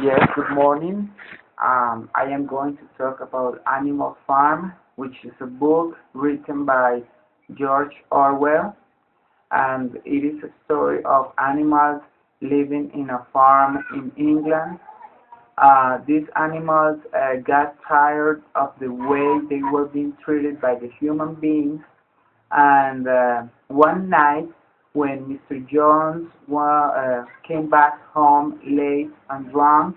Yes, good morning. I am going to talk about Animal Farm, which is a book written by George Orwell, and it is a story of animals living in a farm in England. These animals got tired of the way they were being treated by the human beings, and one night when Mr. Jones came back home late and drunk,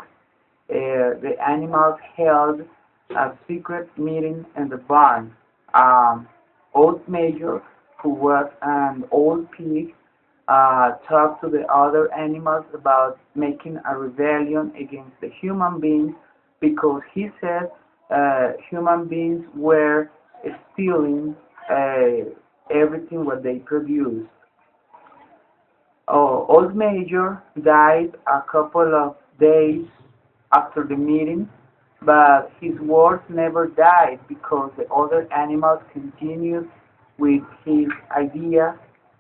the animals held a secret meeting in the barn. Old Major, who was an old pig, talked to the other animals about making a rebellion against the human beings because he said human beings were stealing everything what they produced. Old Major died a couple of days after the meeting, but his words never died because the other animals continued with his idea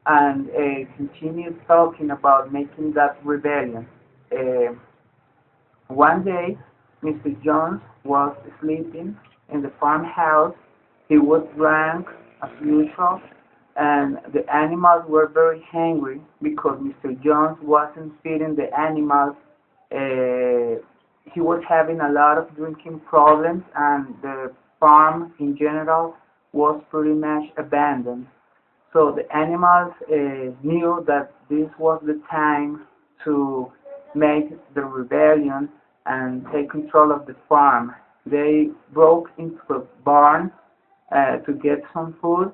and continued talking about making that rebellion. Uh, One day, Mr. Jones was sleeping in the farmhouse. He was drunk as usual, and the animals were very hungry because Mr. Jones wasn't feeding the animals. He was having a lot of drinking problems, and the farm in general was pretty much abandoned. So the animals knew that this was the time to make the rebellion and take control of the farm. They broke into the barn to get some food,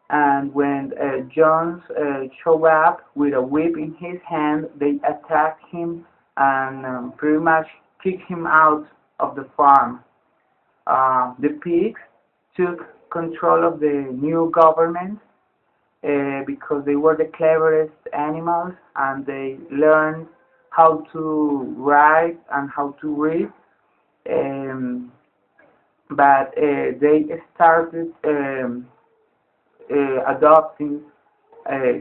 and when Jones showed up with a whip in his hand, they attacked him and pretty much kicked him out of the farm. The pigs took control of the new government because they were the cleverest animals and they learned how to write and how to read. Um, but they started adopting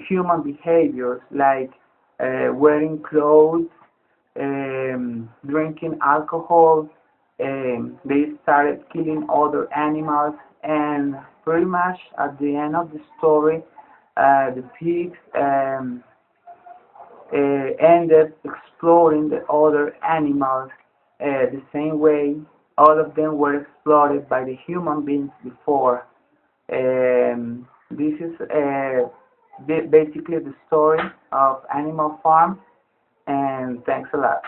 human behaviors like wearing clothes, drinking alcohol. They started killing other animals, and pretty much at the end of the story, the pigs ended exploring the other animals the same way all of them were exploited by the human beings before. This is basically the story of Animal Farm, and thanks a lot.